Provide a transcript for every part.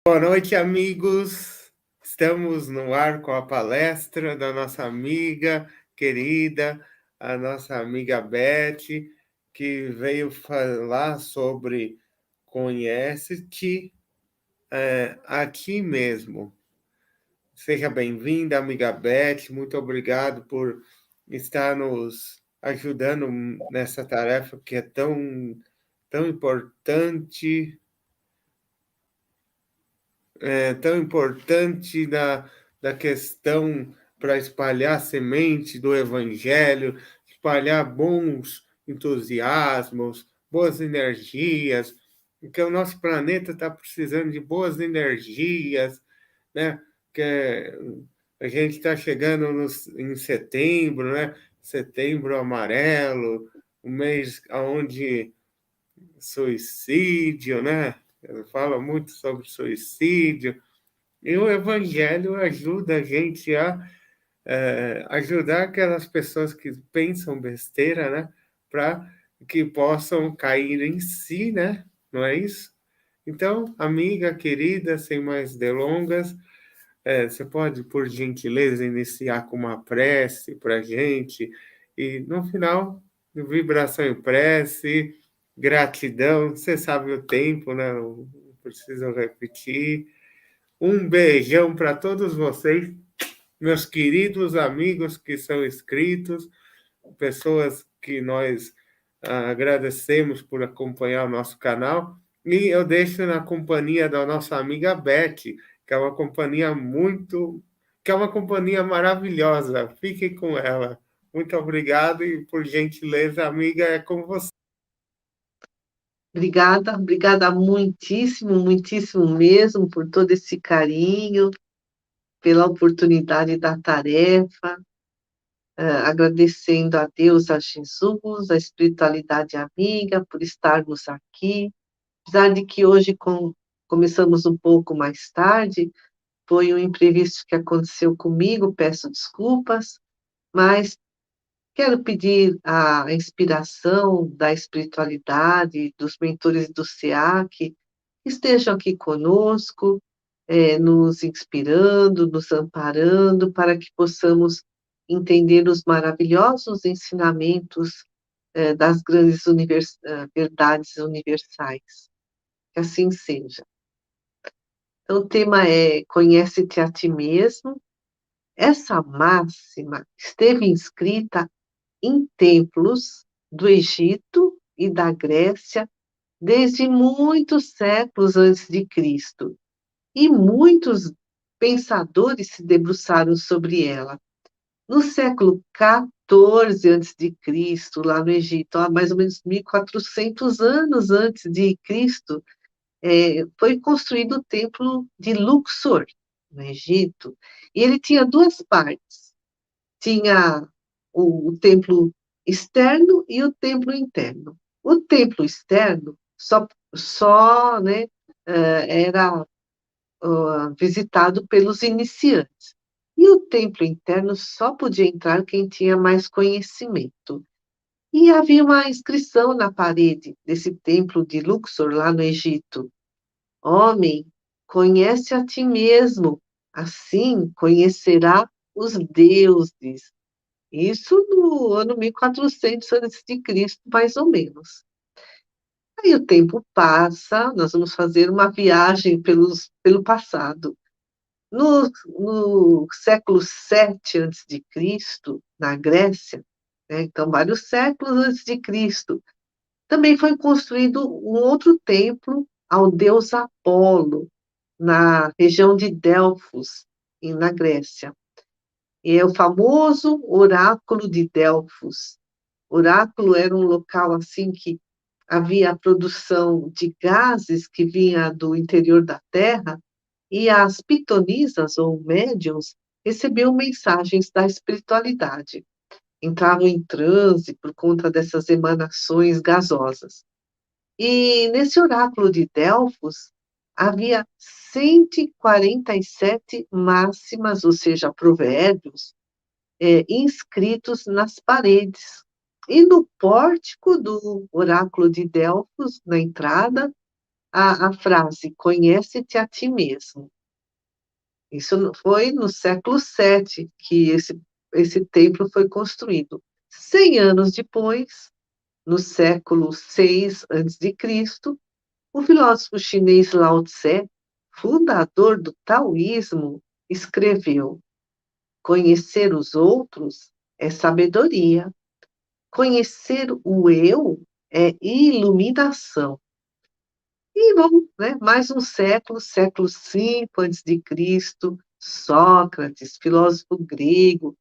Boa noite, amigos. Estamos no ar com a palestra da nossa amiga querida, a nossa amiga Beth, que veio falar sobre conhece-te a ti mesmo. Seja bem-vinda, amiga Beth. Muito obrigado por estar nos ajudando nessa tarefa que é tão importante tão importante da questão para espalhar a semente do Evangelho, espalhar bons entusiasmos, boas energias, porque o nosso planeta está precisando de boas energias, né? Que a gente está chegando em setembro, né? Setembro amarelo, um mês onde suicídio, né? Fala muito sobre suicídio, e o Evangelho ajuda a gente a ajudar aquelas pessoas que pensam besteira, né? Para que possam cair em si, né? Não é isso? Então, amiga querida, sem mais delongas, você pode, por gentileza, iniciar com uma prece para a gente, e no final, vibração em prece, gratidão, você sabe o tempo, né? Não preciso repetir. Um beijão para todos vocês, meus queridos amigos que são inscritos, pessoas que nós agradecemos por acompanhar o nosso canal. E eu deixo na companhia da nossa amiga Beth, que é uma companhia que é uma companhia maravilhosa. Fiquem com ela. Muito obrigado e, por gentileza, amiga, é com você. Obrigada, obrigada muitíssimo, muitíssimo mesmo por todo esse carinho, pela oportunidade da tarefa, agradecendo a Deus, a Jesus, a espiritualidade amiga, por estarmos aqui. Apesar de que hoje começamos um pouco mais tarde, foi um imprevisto que aconteceu comigo, peço desculpas, mas quero pedir a inspiração da espiritualidade, dos mentores do SEAC, estejam aqui conosco, nos inspirando, nos amparando, para que possamos entender os maravilhosos ensinamentos, das grandes verdades universais. Que assim seja. Então, o tema é Conhece-te a ti mesmo. Essa máxima esteve inscrita em templos do Egito e da Grécia desde muitos séculos antes de Cristo. E muitos pensadores se debruçaram sobre ela. No século XIV antes de Cristo, lá no Egito, há mais ou menos 1400 anos antes de Cristo, foi construído o templo de Luxor, no Egito. E ele tinha duas partes. Tinha o templo externo e o templo interno. O templo externo só né, era visitado pelos iniciantes. E o templo interno só podia entrar quem tinha mais conhecimento. E havia uma inscrição na parede desse templo de Luxor, lá no Egito. Homem, conhece a ti mesmo, assim conhecerá os deuses. Isso no ano 1400 antes de Cristo, mais ou menos. Aí o tempo passa, nós vamos fazer uma viagem pelo passado. No século VII antes de Cristo, na Grécia, né, então vários séculos antes de Cristo, também foi construído um outro templo ao deus Apolo, na região de Delfos, na Grécia. E é o famoso Oráculo de Delfos. Oráculo era um local assim que havia a produção de gases que vinha do interior da Terra, e as pitonisas ou médiums recebiam mensagens da espiritualidade. Entravam em transe por conta dessas emanações gasosas. E nesse oráculo de Delfos havia 147 máximas, ou seja, provérbios, inscritos nas paredes. E no pórtico do oráculo de Delfos, na entrada, a frase "conhece-te a ti mesmo". Isso foi no século VII que esse templo foi construído. 100 anos depois, no século VI antes de Cristo, o filósofo chinês Lao Tse, fundador do taoísmo, escreveu: "Conhecer os outros é sabedoria, conhecer o eu é iluminação". E vamos, né, mais um século, século V antes de Cristo, Sócrates, filósofo grego,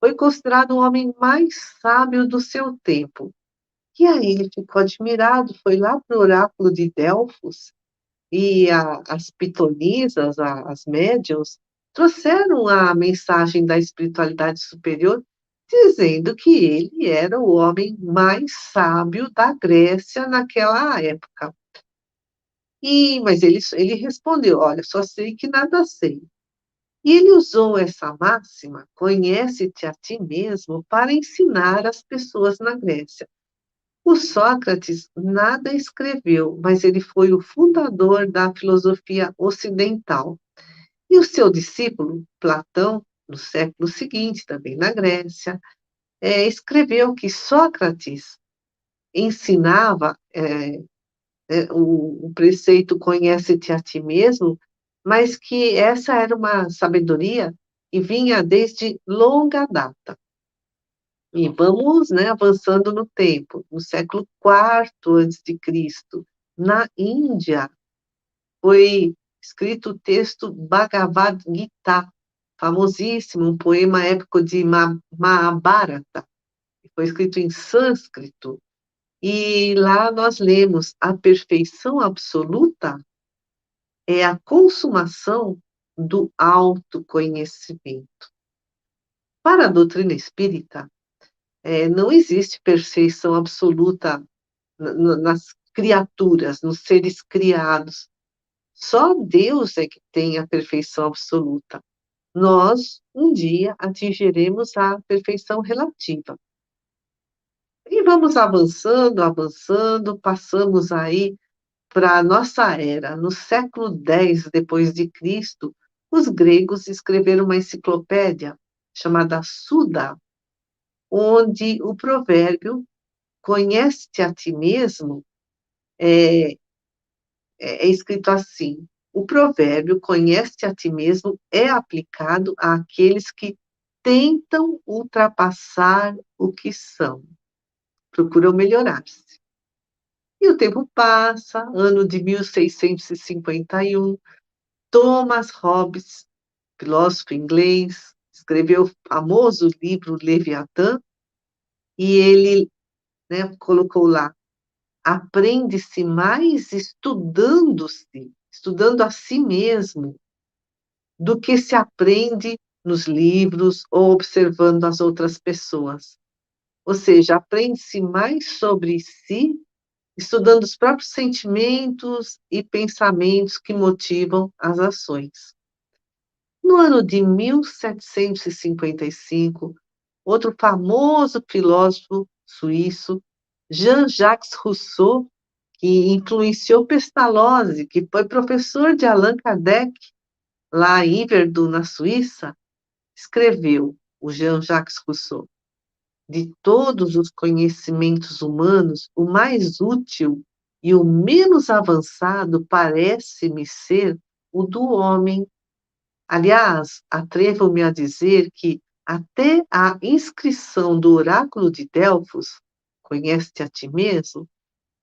foi considerado o homem mais sábio do seu tempo. E aí ele ficou admirado, foi lá para o oráculo de Delfos e as pitonisas, as médiuns, trouxeram a mensagem da espiritualidade superior, dizendo que ele era o homem mais sábio da Grécia naquela época. Mas ele respondeu: "Olha, só sei que nada sei". E ele usou essa máxima, "conhece-te a ti mesmo", para ensinar as pessoas na Grécia. O Sócrates nada escreveu, mas ele foi o fundador da filosofia ocidental. E o seu discípulo, Platão, no século seguinte, também na Grécia, escreveu que Sócrates ensinava o preceito "conhece-te a ti mesmo", mas que essa era uma sabedoria que vinha desde longa data. E vamos, né, avançando no tempo. No século IV antes de Cristo, na Índia, foi escrito o texto Bhagavad Gita, famosíssimo, um poema épico de Mahabharata, que foi escrito em sânscrito. E lá nós lemos: "A perfeição absoluta é a consumação do autoconhecimento". Para a doutrina espírita, não existe perfeição absoluta nas criaturas, nos seres criados. Só Deus é que tem a perfeição absoluta. Nós, um dia, atingiremos a perfeição relativa. E vamos avançando, avançando, passamos aí para a nossa era. No século X depois de Cristo, os gregos escreveram uma enciclopédia chamada Suda, onde o provérbio "conhece-te a ti mesmo" é, é escrito assim: o provérbio "conhece-te a ti mesmo" é aplicado àqueles que tentam ultrapassar o que são, procuram melhorar-se. E o tempo passa, ano de 1651, Thomas Hobbes, filósofo inglês, escreveu o famoso livro Leviatã, e ele, né, colocou lá: "Aprende-se mais estudando-se, estudando a si mesmo, do que se aprende nos livros ou observando as outras pessoas". Ou seja, aprende-se mais sobre si, estudando os próprios sentimentos e pensamentos que motivam as ações. No ano de 1755, outro famoso filósofo suíço, Jean-Jacques Rousseau, que influenciou Pestalozzi, que foi professor de Allan Kardec, lá em Yverdon, na Suíça, escreveu, o Jean-Jacques Rousseau: "De todos os conhecimentos humanos, o mais útil e o menos avançado parece-me ser o do homem. Aliás, atrevo-me a dizer que até a inscrição do oráculo de Delfos, 'Conhece-te a ti mesmo',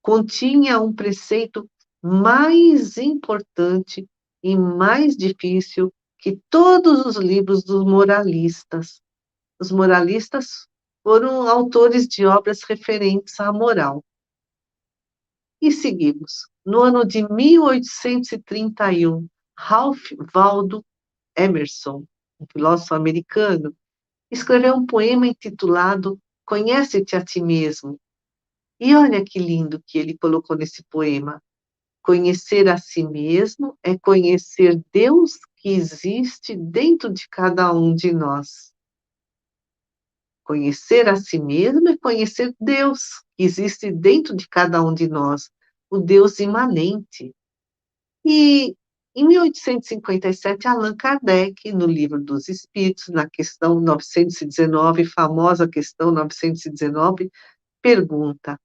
continha um preceito mais importante e mais difícil que todos os livros dos moralistas". Os moralistas foram autores de obras referentes à moral. E seguimos. No ano de 1831, Ralph Waldo Emerson, um filósofo americano, escreveu um poema intitulado "Conhece-te a ti mesmo". E olha que lindo que ele colocou nesse poema: "Conhecer a si mesmo é conhecer Deus que existe dentro de cada um de nós". Conhecer a si mesmo é conhecer Deus que existe dentro de cada um de nós. o Deus imanente. E em 1857, Allan Kardec, no Livro dos Espíritos, na questão 919, famosa questão 919, pergunta: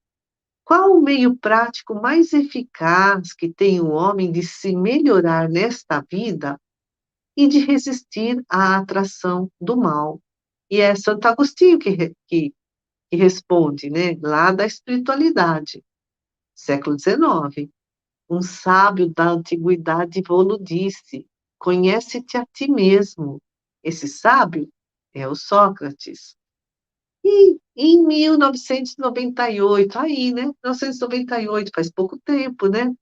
qual o meio prático mais eficaz que tem o homem de se melhorar nesta vida e de resistir à atração do mal? E é Santo Agostinho que responde, né, lá da espiritualidade, século XIX. Um sábio da antiguidade vô-lo disse: conhece-te a ti mesmo. Esse sábio é o Sócrates. E em 1998, aí, né? 1998, faz pouco tempo, né?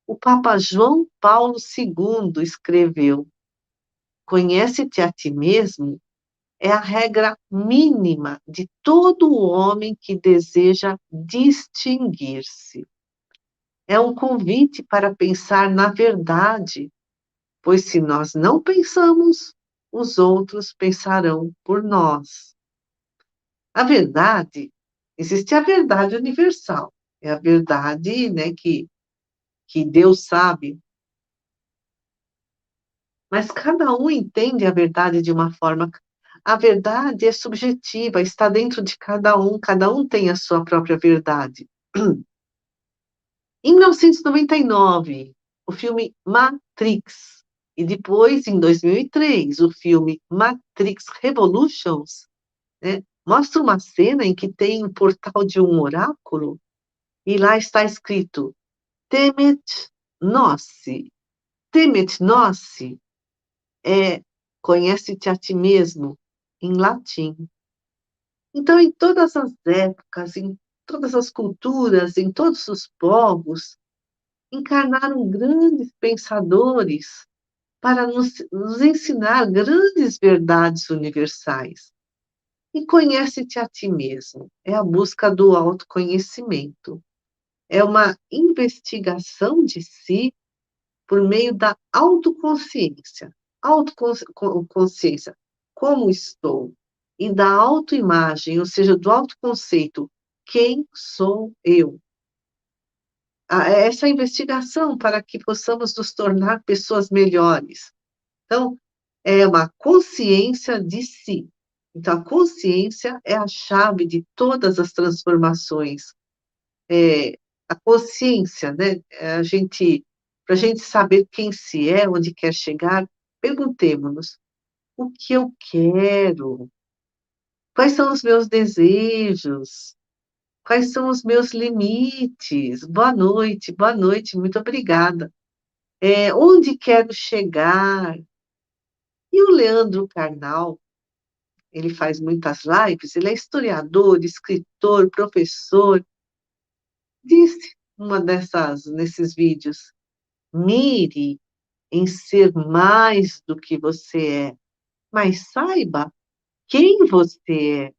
O Papa João Paulo II escreveu: conhece-te a ti mesmo é a regra mínima de todo homem que deseja distinguir-se. É um convite para pensar na verdade, pois se nós não pensamos, os outros pensarão por nós. A verdade, existe a verdade universal, é a verdade, né, que Deus sabe, mas cada um entende a verdade de uma forma. A verdade é subjetiva, está dentro de cada um tem a sua própria verdade. Em 1999, o filme Matrix, e depois, em 2003, o filme Matrix Revolutions, né, mostra uma cena em que tem um portal de um oráculo, e lá está escrito, Temet Nosce. Temet Nosce é conhece-te a ti mesmo, em latim. Então, em todas as épocas, em todas as culturas, em todos os povos, encarnaram grandes pensadores para nos ensinar grandes verdades universais. E conhece-te a ti mesmo. É a busca do autoconhecimento. É uma investigação de si por meio da autoconsciência. Autoconsciência, como estou? E da autoimagem, ou seja, do autoconceito, quem sou eu? Essa investigação para que possamos nos tornar pessoas melhores. Então, é uma consciência de si. Então, a consciência é a chave de todas as transformações. A consciência, né? Para a gente saber quem se é, onde quer chegar, perguntemos-nos: o que eu quero? Quais são os meus desejos? Quais são os meus limites? Boa noite, muito obrigada. Onde quero chegar? E o Leandro Carnal, ele faz muitas lives, ele é historiador, escritor, professor, disse nesses vídeos, mire em ser mais do que você é, mas saiba quem você é.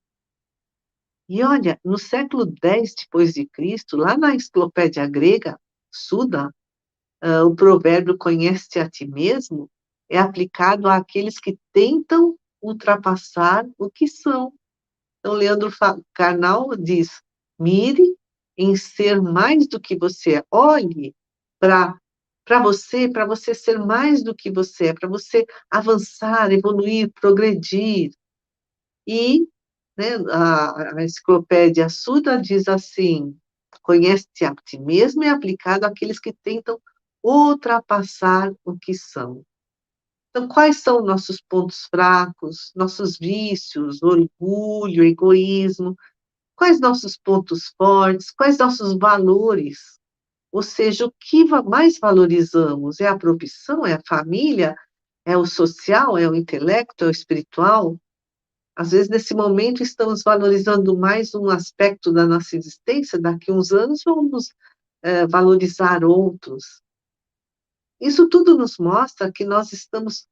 E olha, no século X depois de Cristo, lá na enciclopédia grega, Suda, o provérbio conhece-te a ti mesmo é aplicado àqueles que tentam ultrapassar o que são. Então, Leandro Carnal diz: mire em ser mais do que você é. Olhe para você ser mais do que você é, para você avançar, evoluir, progredir. E, né, a enciclopédia Suda diz assim: conhece-te a ti mesmo é aplicado àqueles que tentam ultrapassar o que são. Então, quais são nossos pontos fracos, nossos vícios, orgulho, egoísmo? Quais nossos pontos fortes? Quais nossos valores? Ou seja, o que mais valorizamos? É a profissão? É a família? É o social? É o intelecto? É o espiritual? Às vezes, nesse momento, estamos valorizando mais um aspecto da nossa existência, daqui a uns anos vamos valorizar outros. Isso tudo nos mostra que nós estamos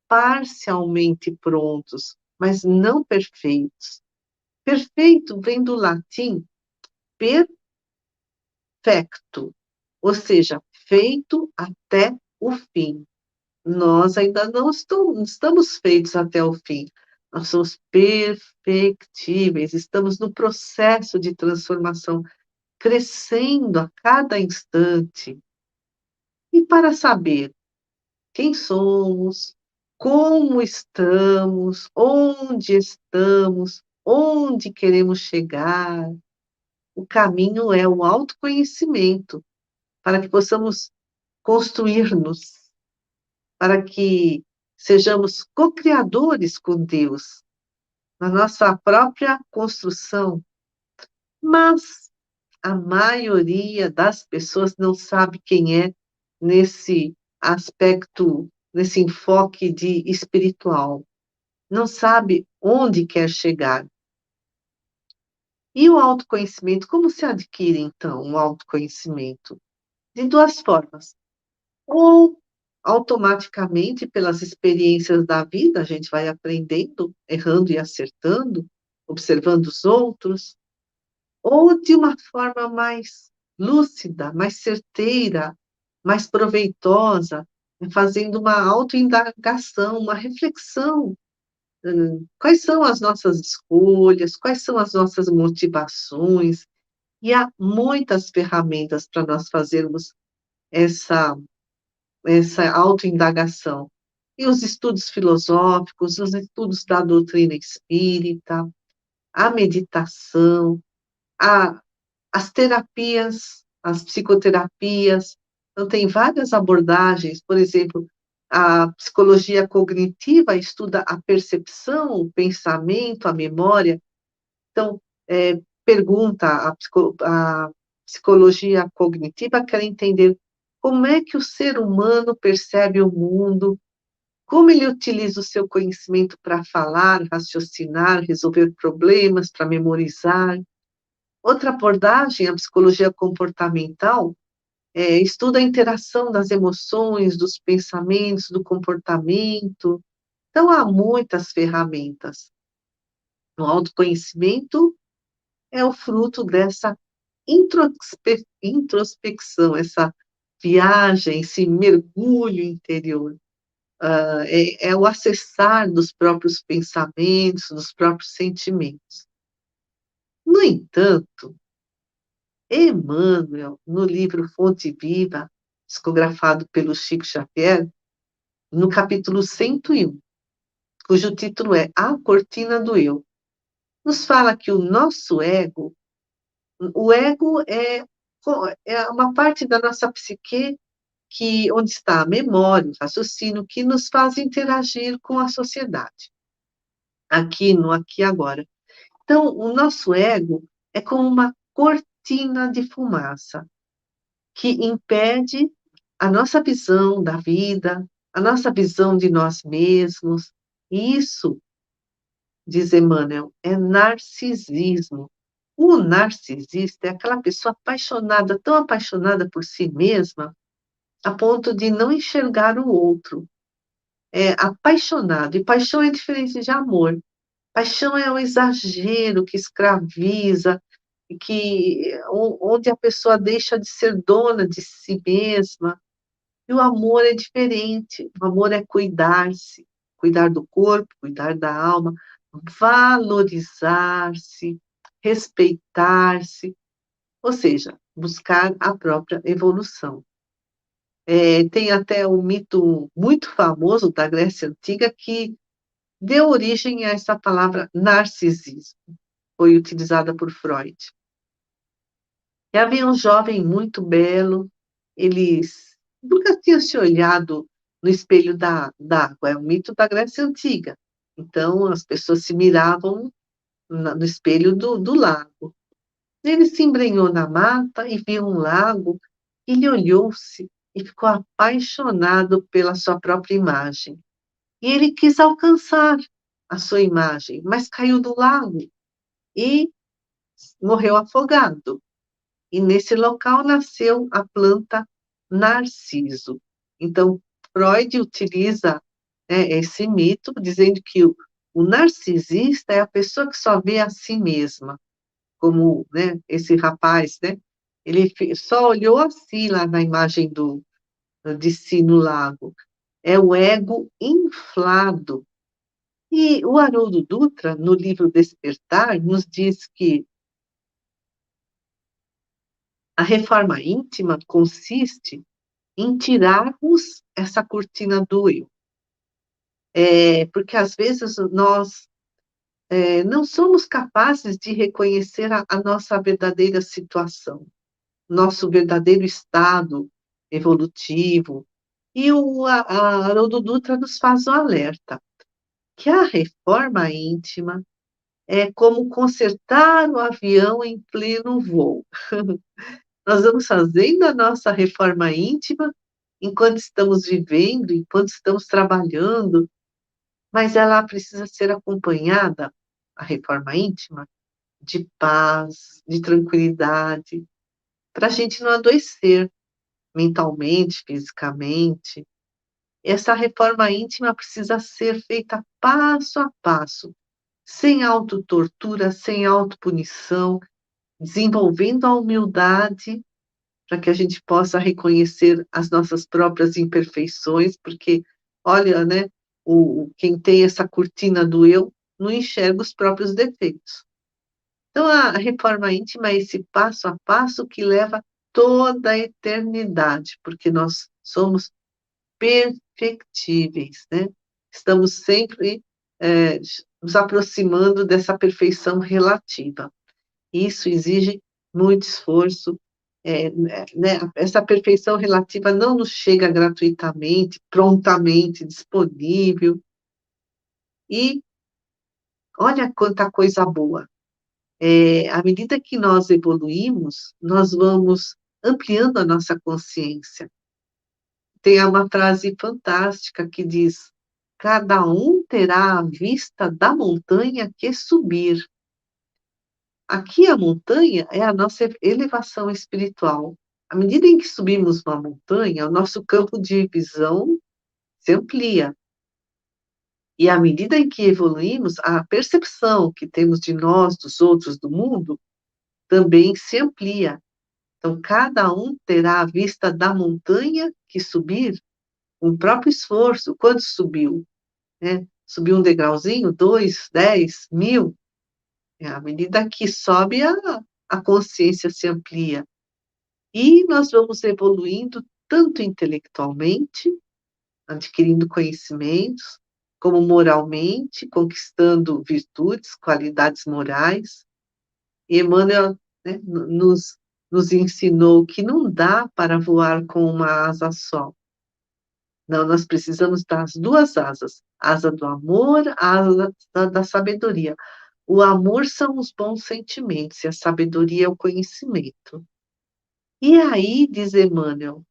parcialmente prontos, mas não perfeitos. Perfeito vem do latim perfecto, ou seja, feito até o fim. Nós ainda não estamos feitos até o fim. Nós somos perfectíveis, estamos no processo de transformação. crescendo a cada instante. E para saber quem somos, como estamos, onde queremos chegar, o caminho é o autoconhecimento, para que possamos construir-nos, para que sejamos co-criadores com Deus, na nossa própria construção. Mas a maioria das pessoas não sabe quem é nesse aspecto, nesse enfoque de espiritual. Não sabe onde quer chegar. E o autoconhecimento, como se adquire, então, o autoconhecimento? De duas formas. Ou automaticamente, pelas experiências da vida, a gente vai aprendendo, errando e acertando, observando os outros, ou de uma forma mais lúcida, mais certeira, mais proveitosa, fazendo uma autoindagação, uma reflexão. Quais são as nossas escolhas? Quais são as nossas motivações? E há muitas ferramentas para nós fazermos essa autoindagação. E os estudos filosóficos, os estudos da doutrina espírita, a meditação, a as terapias, as psicoterapias, então tem várias abordagens, por exemplo, a psicologia cognitiva estuda a percepção, o pensamento, a memória, então, pergunta a psicologia cognitiva quer entender como é que o ser humano percebe o mundo, como ele utiliza o seu conhecimento para falar, raciocinar, resolver problemas, para memorizar. Outra abordagem, a psicologia comportamental, estuda a interação das emoções, dos pensamentos, do comportamento. Então, há muitas ferramentas. O autoconhecimento é o fruto dessa introspecção, essa viagem, esse mergulho interior. É o acessar dos próprios pensamentos, dos próprios sentimentos. No entanto, Emmanuel, no livro Fonte Viva, psicografado pelo Chico Xavier, no capítulo 101, cujo título é A Cortina do Eu, nos fala que o ego é uma parte da nossa psique onde está a memória, o raciocínio, que nos faz interagir com a sociedade, aqui, no aqui e agora. Então, o nosso ego é como uma cortina de fumaça, que impede a nossa visão da vida, a nossa visão de nós mesmos. E isso, diz Emmanuel, é narcisismo. O narcisista é aquela pessoa apaixonada, tão apaixonada por si mesma, a ponto de não enxergar o outro. É apaixonado, e paixão é diferente de amor. Paixão é o exagero que escraviza, onde a pessoa deixa de ser dona de si mesma. E o amor é diferente. O amor é cuidar-se, cuidar do corpo, cuidar da alma, valorizar-se, respeitar-se, ou seja, buscar a própria evolução. Tem até um mito muito famoso da Grécia Antiga que deu origem a essa palavra narcisismo, foi utilizada por Freud. E havia um jovem muito belo, eles nunca tinham se olhado no espelho d'água, é um mito da Grécia Antiga. Então, as pessoas se miravam no espelho do lago. Ele se embrenhou na mata e viu um lago, ele olhou-se e ficou apaixonado pela sua própria imagem. E ele quis alcançar a sua imagem, mas caiu do lago e morreu afogado. E nesse local nasceu a planta narciso. Então, Freud utiliza, esse mito, dizendo que o narcisista é a pessoa que só vê a si mesma, como, né, esse rapaz, né? Ele só olhou a si lá na imagem de si no lago. É o ego inflado. E o Haroldo Dutra, no livro Despertar, nos diz que A reforma íntima consiste em tirarmos essa cortina do eu. Porque às vezes nós não somos capazes de reconhecer a nossa verdadeira situação, nosso verdadeiro estado evolutivo. E a Haroldo Dutra nos faz o alerta, que a reforma íntima é como consertar o avião em pleno voo. Nós vamos fazendo a nossa reforma íntima enquanto estamos vivendo, enquanto estamos trabalhando, mas ela precisa ser acompanhada, a reforma íntima, de paz, de tranquilidade, para a gente não adoecer mentalmente, fisicamente. Essa reforma íntima precisa ser feita passo a passo, sem autotortura, sem autopunição, desenvolvendo a humildade para que a gente possa reconhecer as nossas próprias imperfeições, porque, olha, né, quem tem essa cortina do eu não enxerga os próprios defeitos. Então, a reforma íntima é esse passo a passo que leva toda a eternidade, porque nós somos perfectíveis, né? Estamos sempre nos aproximando dessa perfeição relativa. Isso exige muito esforço, né? Essa perfeição relativa não nos chega gratuitamente, prontamente disponível, e olha quanta coisa boa. À medida que nós evoluímos, nós vamos ampliando a nossa consciência. Tem uma frase fantástica que diz: cada um terá a vista da montanha que subir. Aqui a montanha é a nossa elevação espiritual. À medida em que subimos uma montanha, o nosso campo de visão se amplia. E à medida em que evoluímos, a percepção que temos de nós, dos outros, do mundo, também se amplia. Então, cada um terá a vista da montanha que subir, com o próprio esforço. Quanto subiu? Né? Subiu um degrauzinho, 2, 10, 1000. À medida que sobe, a consciência se amplia. E nós vamos evoluindo tanto intelectualmente, adquirindo conhecimentos, como moralmente, conquistando virtudes, qualidades morais. E Emmanuel, né, nos ensinou que não dá para voar com uma asa só. Não, nós precisamos das duas asas, a asa do amor, a asa da sabedoria. O amor são os bons sentimentos e a sabedoria é o conhecimento. E aí, diz Emmanuel,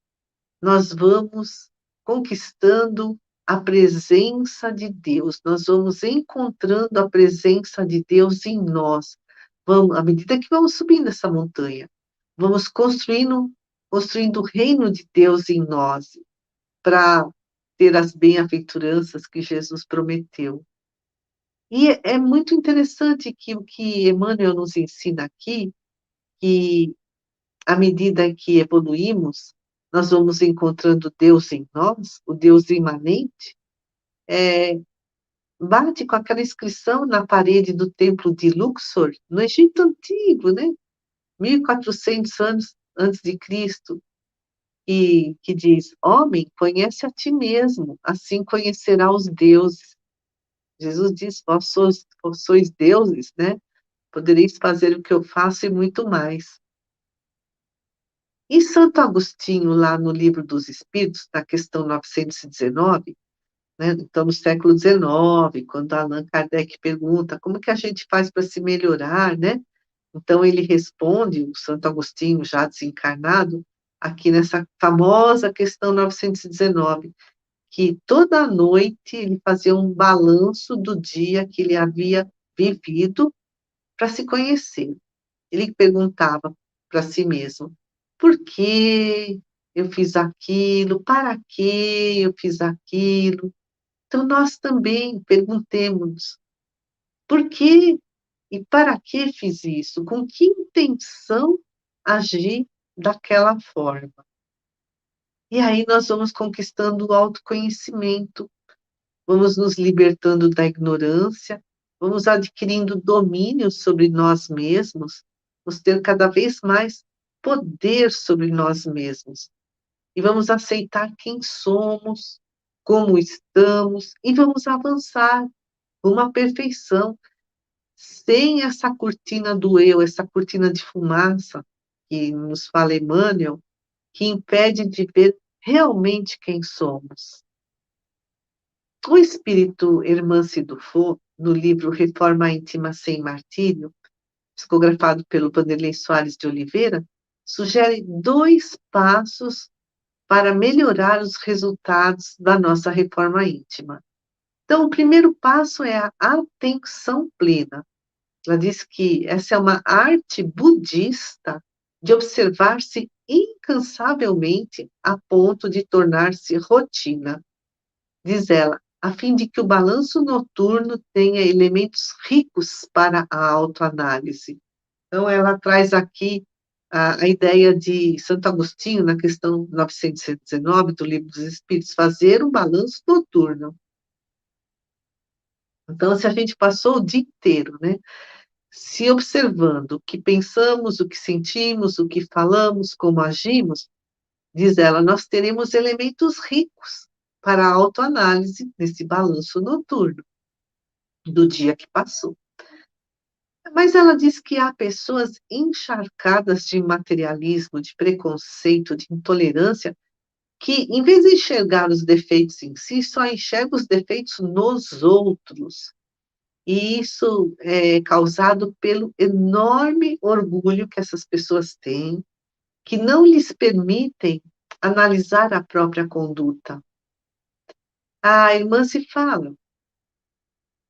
nós vamos conquistando a presença de Deus, nós vamos encontrando a presença de Deus em nós. Vamos, à medida que vamos subindo essa montanha, vamos construindo o reino de Deus em nós, para ter as bem-aventuranças que Jesus prometeu. E é muito interessante que o que Emmanuel nos ensina aqui, que à medida que evoluímos, nós vamos encontrando Deus em nós, o Deus imanente, bate com aquela inscrição na parede do templo de Luxor, no Egito Antigo, né? 1400 anos antes de Cristo, e que diz: homem, conhece a ti mesmo, assim conhecerá os deuses. Jesus diz: vós sois deuses, né? Podereis fazer o que eu faço e muito mais. E Santo Agostinho, lá no Livro dos Espíritos, na questão 919, né, então no século XIX, quando Allan Kardec pergunta como que a gente faz para se melhorar, né? Então ele responde, o Santo Agostinho, já desencarnado, aqui nessa famosa questão 919, que toda noite ele fazia um balanço do dia que ele havia vivido para se conhecer. Ele perguntava para si mesmo: por que eu fiz aquilo? Para que eu fiz aquilo? Então, nós também perguntemos: por que e para que fiz isso? Com que intenção agi daquela forma? E aí nós vamos conquistando o autoconhecimento, vamos nos libertando da ignorância, vamos adquirindo domínio sobre nós mesmos, vamos ter cada vez mais poder sobre nós mesmos. E vamos aceitar quem somos, como estamos, e vamos avançar rumo à perfeição, sem essa cortina do eu, essa cortina de fumaça que nos fala Emmanuel, que impede de ver realmente quem somos. O espírito Hermance Dufour, no livro Reforma Íntima Sem Martírio, psicografado pelo Vanderlei Soares de Oliveira, sugere 2 passos para melhorar os resultados da nossa reforma íntima. Então, o primeiro passo é a atenção plena. Ela diz que essa é uma arte budista de observar-se incansavelmente a ponto de tornar-se rotina. Diz ela, a fim de que o balanço noturno tenha elementos ricos para a autoanálise. Então, ela traz aqui a ideia de Santo Agostinho, na questão 919 do Livro dos Espíritos, fazer um balanço noturno. Então, se a gente passou o dia inteiro, né, se observando o que pensamos, o que sentimos, o que falamos, como agimos, diz ela, nós teremos elementos ricos para a autoanálise nesse balanço noturno do dia que passou. Mas ela diz que há pessoas encharcadas de materialismo, de preconceito, de intolerância, que, em vez de enxergar os defeitos em si, só enxerga os defeitos nos outros. E isso é causado pelo enorme orgulho que essas pessoas têm, que não lhes permitem analisar a própria conduta. A irmã se fala,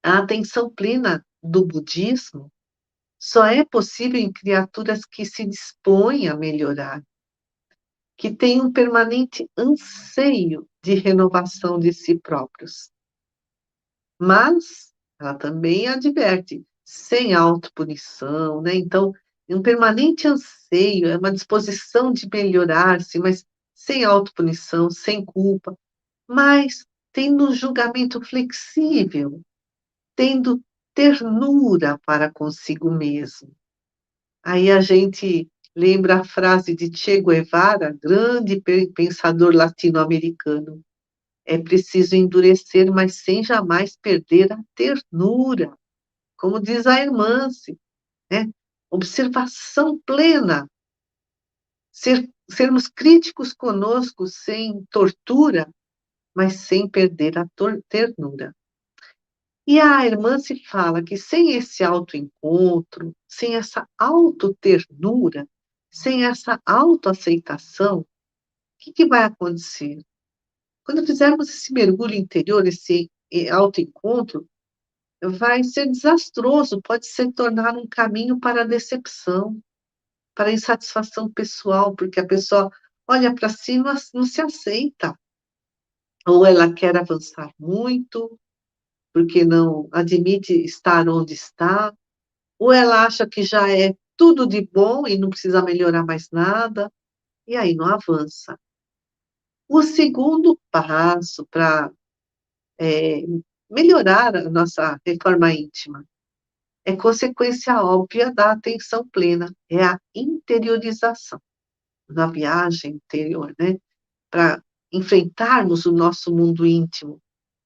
a atenção plena do budismo só é possível em criaturas que se dispõem a melhorar, que têm um permanente anseio de renovação de si próprios. Mas ela também adverte, sem autopunição, né? Então, um permanente anseio, é uma disposição de melhorar-se, mas sem autopunição, sem culpa, mas tendo um julgamento flexível, tendo ternura para consigo mesmo. Aí a gente lembra a frase de Che Guevara, grande pensador latino-americano: é preciso endurecer, mas sem jamais perder a ternura. Como diz a Hermance, né? Observação plena, sermos críticos conosco sem tortura, mas sem perder a ternura. E a irmã se fala que sem esse autoencontro, sem essa autoternura, sem essa autoaceitação, o que vai acontecer? Quando fizermos esse mergulho interior, esse autoencontro, vai ser desastroso, pode se tornar um caminho para a decepção, para a insatisfação pessoal, porque a pessoa olha para si e não se aceita. Ou ela quer avançar muito, porque não admite estar onde está, ou ela acha que já é tudo de bom e não precisa melhorar mais nada, e aí não avança. O segundo passo para melhorar a nossa reforma íntima é consequência óbvia da atenção plena, é a interiorização, na viagem interior, né? Para enfrentarmos o nosso mundo íntimo,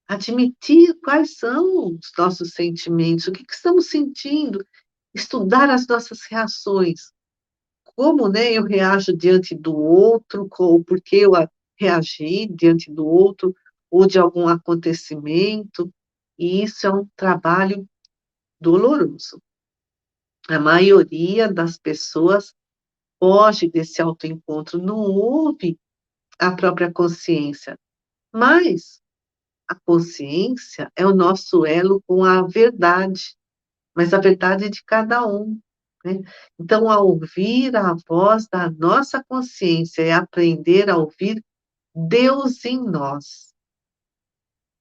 admitir quais são os nossos sentimentos, o que estamos sentindo, estudar as nossas reações, como, né, eu reajo diante do outro, ou por que eu reagi diante do outro, ou de algum acontecimento, e isso é um trabalho doloroso. A maioria das pessoas foge desse autoencontro, não ouve a própria consciência, mas a consciência é o nosso elo com a verdade, mas a verdade é de cada um, né? Então, ao ouvir a voz da nossa consciência e aprender a ouvir Deus em nós.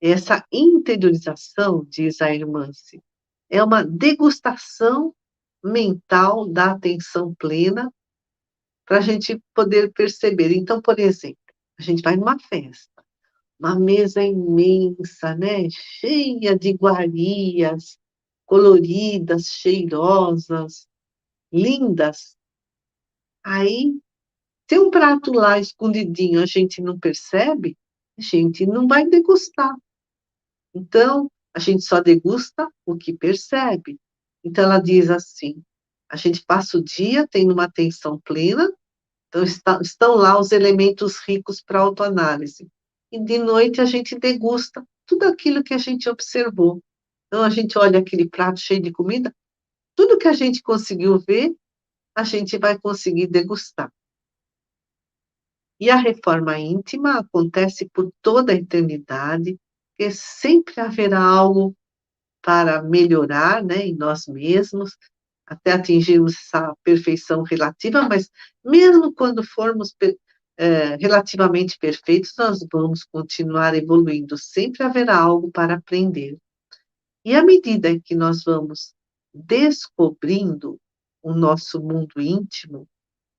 Essa interiorização, diz a Hermance, é uma degustação mental da atenção plena para a gente poder perceber. Então, por exemplo, a gente vai numa festa, uma mesa imensa, né, cheia de iguarias, coloridas, cheirosas, lindas. Aí, tem um prato lá escondidinho, a gente não percebe, a gente não vai degustar. Então, a gente só degusta o que percebe. Então, ela diz assim: a gente passa o dia tendo uma atenção plena, então estão lá os elementos ricos para autoanálise. E de noite a gente degusta tudo aquilo que a gente observou. Então, a gente olha aquele prato cheio de comida, tudo que a gente conseguiu ver, a gente vai conseguir degustar. E a reforma íntima acontece por toda a eternidade, porque sempre haverá algo para melhorar, né, em nós mesmos, até atingirmos essa perfeição relativa, mas mesmo quando formos relativamente perfeitos, nós vamos continuar evoluindo, sempre haverá algo para aprender. E à medida que nós vamos descobrindo o nosso mundo íntimo,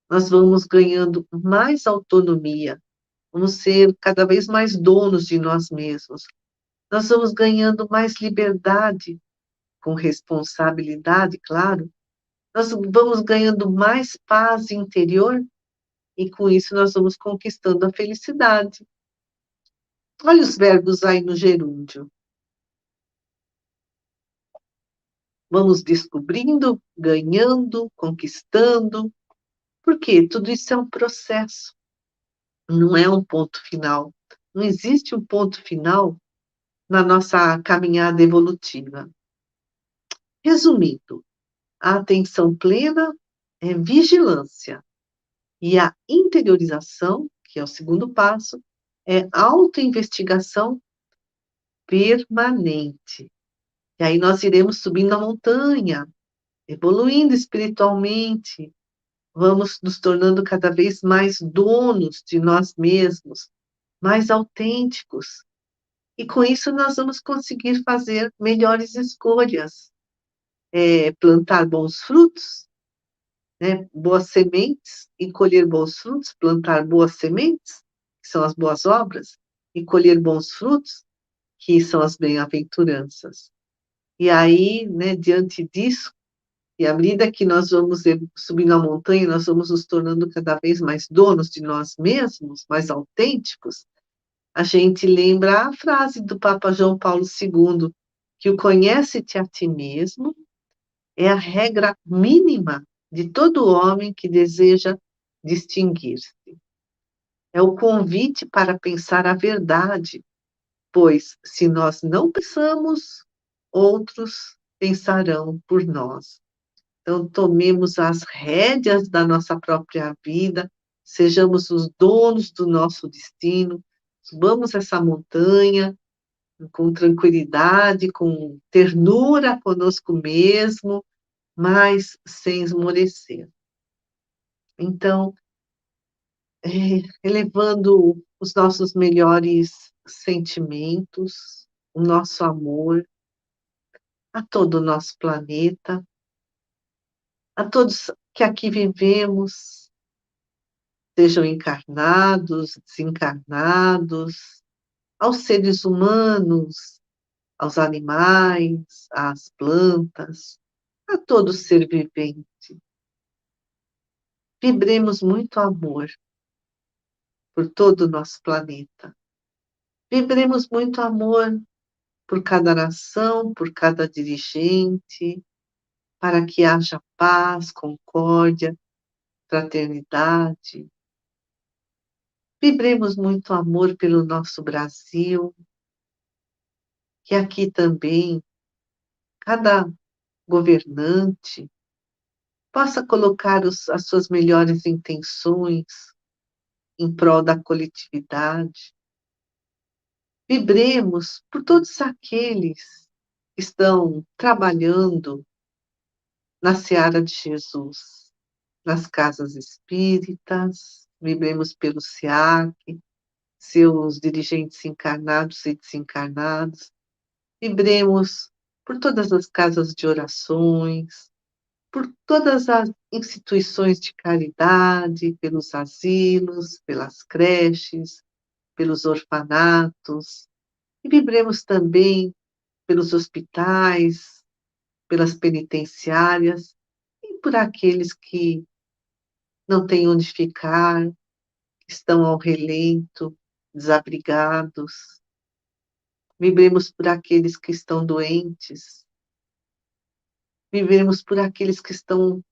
nós vamos ganhando mais autonomia, vamos ser cada vez mais donos de nós mesmos. Nós vamos ganhando mais liberdade, com responsabilidade, claro. Nós vamos ganhando mais paz interior e com isso nós vamos conquistando a felicidade. Olha os verbos aí no gerúndio. Vamos descobrindo, ganhando, conquistando. Por quê? Tudo isso é um processo, não é um ponto final. Não existe um ponto final na nossa caminhada evolutiva. Resumindo, a atenção plena é vigilância e a interiorização, que é o segundo passo, é autoinvestigação permanente. E aí nós iremos subindo a montanha, evoluindo espiritualmente, vamos nos tornando cada vez mais donos de nós mesmos, mais autênticos. E com isso nós vamos conseguir fazer melhores escolhas, plantar bons frutos, né, boas sementes e colher bons frutos, plantar boas sementes, que são as boas obras, e colher bons frutos, que são as bem-aventuranças. E aí, né, diante disso, e à medida que nós vamos subindo a montanha, nós vamos nos tornando cada vez mais donos de nós mesmos, mais autênticos, a gente lembra a frase do Papa João Paulo II, que o conhece-te a ti mesmo é a regra mínima de todo homem que deseja distinguir-se. É o convite para pensar a verdade, pois se nós não pensamos, outros pensarão por nós. Então, tomemos as rédeas da nossa própria vida, sejamos os donos do nosso destino, subamos essa montanha com tranquilidade, com ternura conosco mesmo, mas sem esmorecer. Então, elevando os nossos melhores sentimentos, o nosso amor a todo o nosso planeta, a todos que aqui vivemos, sejam encarnados, desencarnados, aos seres humanos, aos animais, às plantas, a todo ser vivente. Vibremos muito amor por todo o nosso planeta. Vibremos muito amor por cada nação, por cada dirigente, para que haja paz, concórdia, fraternidade. Vibremos muito amor pelo nosso Brasil, que aqui também cada governante possa colocar as suas melhores intenções em prol da coletividade. Vibremos por todos aqueles que estão trabalhando na seara de Jesus, nas casas espíritas, vibremos pelo SEAC, seus dirigentes encarnados e desencarnados, vibremos por todas as casas de orações, por todas as instituições de caridade, pelos asilos, pelas creches, pelos orfanatos, e vibremos também pelos hospitais, pelas penitenciárias e por aqueles que não têm onde ficar, estão ao relento, desabrigados. Vibremos por aqueles que estão doentes, vibremos por aqueles que estão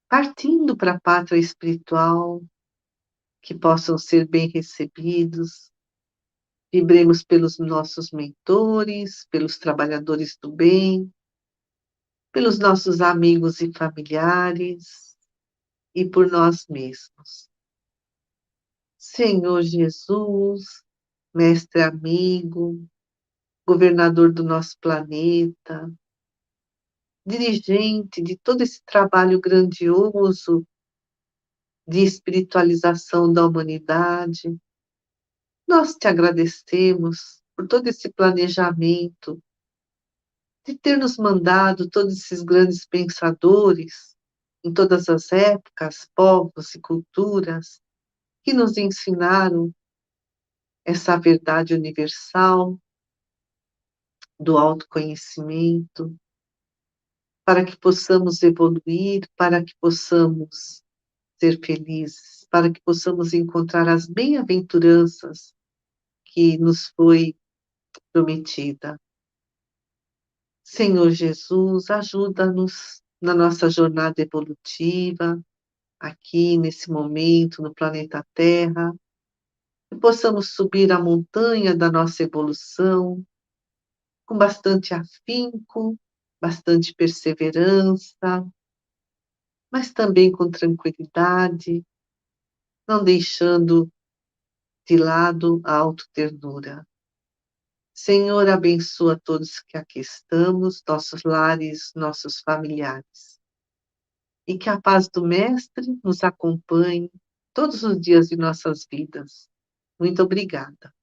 partindo para a pátria espiritual, que possam ser bem recebidos. Vibremos pelos nossos mentores, pelos trabalhadores do bem, pelos nossos amigos e familiares e por nós mesmos. Senhor Jesus, mestre amigo, governador do nosso planeta, dirigente de todo esse trabalho grandioso de espiritualização da humanidade, nós te agradecemos por todo esse planejamento, de ter nos mandado todos esses grandes pensadores em todas as épocas, povos e culturas, que nos ensinaram essa verdade universal do autoconhecimento, para que possamos evoluir, para que possamos ser felizes, para que possamos encontrar as bem-aventuranças que nos foi prometida. Senhor Jesus, ajuda-nos na nossa jornada evolutiva, aqui nesse momento, no planeta Terra, que possamos subir a montanha da nossa evolução com bastante afinco, bastante perseverança, mas também com tranquilidade, não deixando de lado a autoternura. Senhor, abençoa todos que aqui estamos, nossos lares, nossos familiares. E que a paz do Mestre nos acompanhe todos os dias de nossas vidas. Muito obrigada.